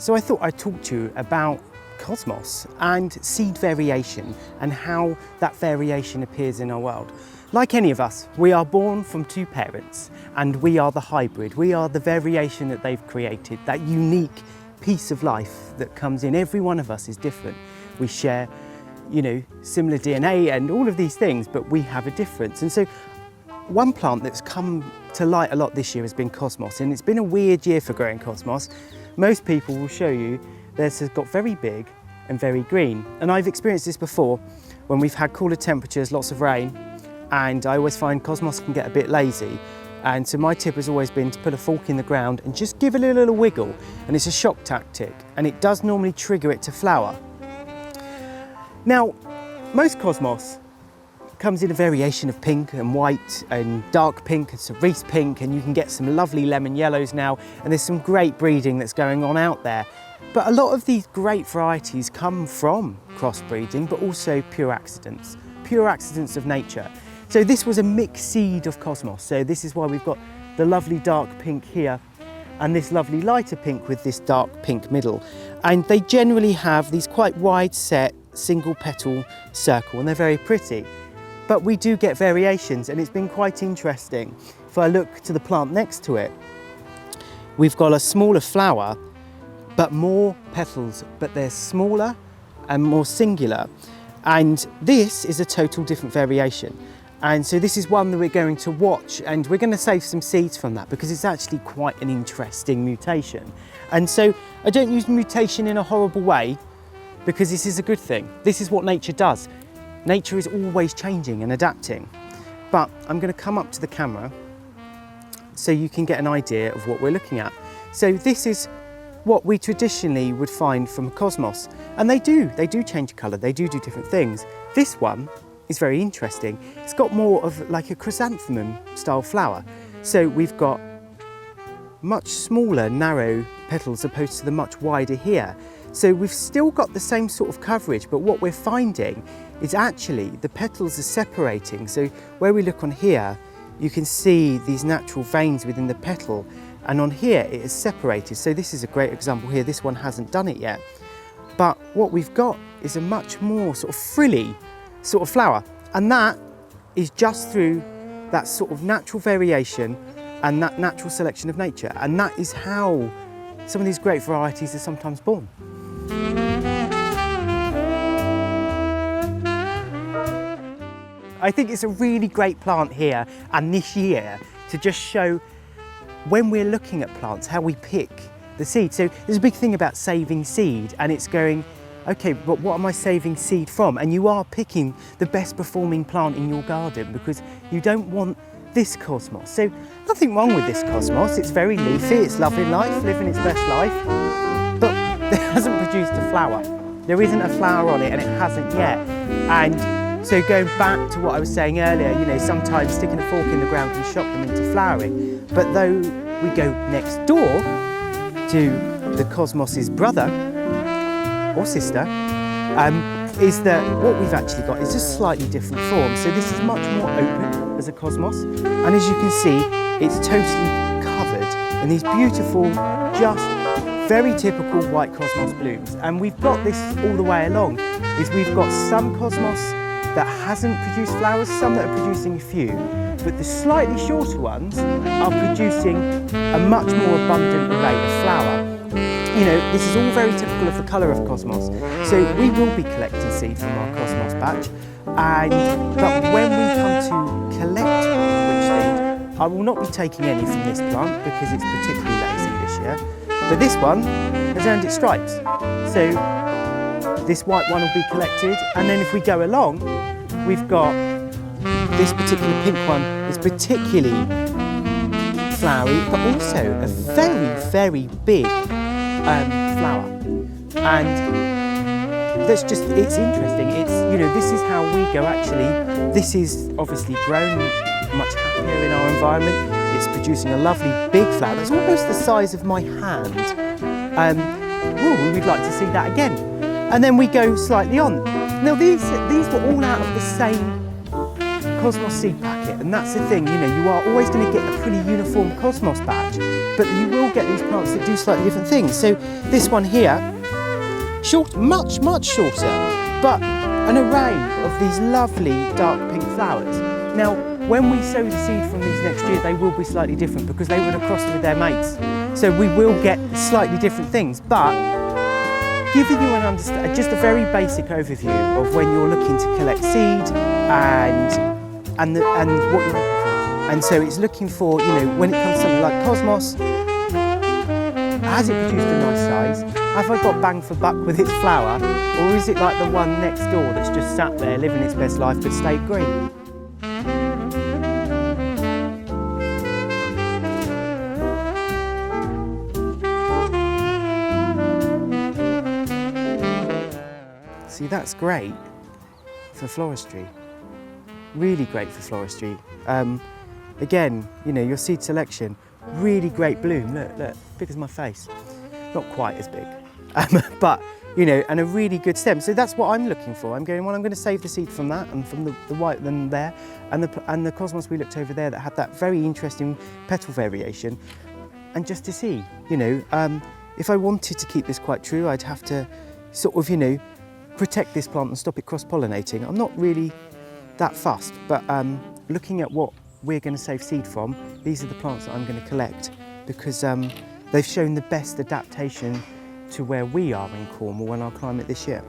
So I thought I'd talk to you about cosmos and seed variation and how that variation appears in our world. Like any of us, we are born from two parents and we are the hybrid. We are the variation that they've created, that unique piece of life that comes in. Every one of us is different. We share, similar DNA and all of these things, but we have a difference. And so one plant that's come to light a lot this year has been cosmos, and it's been a weird year for growing cosmos. Most people will show you this has got very big and very green. And I've experienced this before when we've had cooler temperatures, lots of rain, and I always find cosmos can get a bit lazy. And so my tip has always been to put a fork in the ground and just give it a little wiggle. And it's a shock tactic, and it does normally trigger it to flower. Now, most cosmos comes in a variation of pink and white and dark pink and cerise pink, and you can get some lovely lemon yellows now, and there's some great breeding that's going on out there. But a lot of these great varieties come from crossbreeding, but also pure accidents of nature. So this was a mixed seed of cosmos. So this is why we've got the lovely dark pink here and this lovely lighter pink with this dark pink middle. And they generally have these quite wide set single petal circle, and they're very pretty. But we do get variations, and it's been quite interesting. If I look to the plant next to it, we've got a smaller flower, but more petals, but they're smaller and more singular. And this is a total different variation. And so this is one that we're going to watch, and we're going to save some seeds from that because it's actually quite an interesting mutation. And so I don't use mutation in a horrible way, because this is a good thing. This is what nature does. Nature is always changing and adapting. But I'm going to come up to the camera so you can get an idea of what we're looking at. So this is what we traditionally would find from a cosmos. And they do change colour, they do different things. This one is very interesting. It's got more of like a chrysanthemum style flower. So we've got much smaller, narrow petals opposed to the much wider here. So we've still got the same sort of coverage, but what we're finding is actually the petals are separating. So where we look on here, you can see these natural veins within the petal, and on here it is separated. So this is a great example here. This one hasn't done it yet. But what we've got is a much more sort of frilly sort of flower, and that is just through that sort of natural variation and that natural selection of nature. And that is how some of these great varieties are sometimes born. I think it's a really great plant here and this year to just show when we're looking at plants how we pick the seed. So there's a big thing about saving seed, and it's going, okay, but what am I saving seed from? And you are picking the best performing plant in your garden because you don't want this cosmos. So nothing wrong with this cosmos. It's very leafy, it's loving life, living its best life, but it hasn't produced a flower. There isn't a flower on it, and it hasn't yet. And so going back to what I was saying earlier, sometimes sticking a fork in the ground can shock them into flowering. But though we go next door to the cosmos's brother or sister, is that what we've actually got is just slightly different form. So this is much more open as a cosmos, and as you can see, it's totally covered in these beautiful, just very typical white cosmos blooms. And we've got this all the way along, is we've got some cosmos that hasn't produced flowers, some that are producing a few, but the slightly shorter ones are producing a much more abundant array of flower. This is all very typical of the colour of cosmos. So we will be collecting seed from our cosmos batch, but when we come to collect rich seed, I will not be taking any from this plant because it's particularly lazy this year. But this one has earned its stripes. So this white one will be collected, and then if we go along, we've got this particular pink one is particularly flowery, but also a very, very big flower. And that's just, it's interesting. It's, this is how we go actually. This is obviously grown much happier in our environment. It's producing a lovely big flower that's almost the size of my hand. We'd like to see that again. And then we go slightly on. Now these were all out of the same cosmos seed packet. And that's the thing, you know, you are always going to get a pretty uniform cosmos patch, but you will get these plants that do slightly different things. So this one here, short, much shorter, but an array of these lovely dark pink flowers. Now, when we sow the seed from these next year, they will be slightly different because they would have crossed with their mates. So we will get slightly different things, but giving you just a very basic overview of when you're looking to collect seed and what you're looking for. And so it's looking for, you know, when it comes to something like cosmos, has it produced a nice size? Have I got bang for buck with its flower? Or is it like the one next door that's just sat there living its best life but stayed green? See, that's great for floristry. Really great for floristry. Again, you know, your seed selection, really great bloom. Look, big as my face. Not quite as big, but you know, and a really good stem. So that's what I'm looking for. I'm going, well, I'm going to save the seed from that and from the white one there, and the cosmos we looked over there that had that very interesting petal variation, and just to see, you know, if I wanted to keep this quite true, I'd have to sort of, you know, protect this plant and stop it cross-pollinating. I'm not really that fussed, but looking at what we're going to save seed from, these are the plants that I'm going to collect because they've shown the best adaptation to where we are in Cornwall and our climate this year.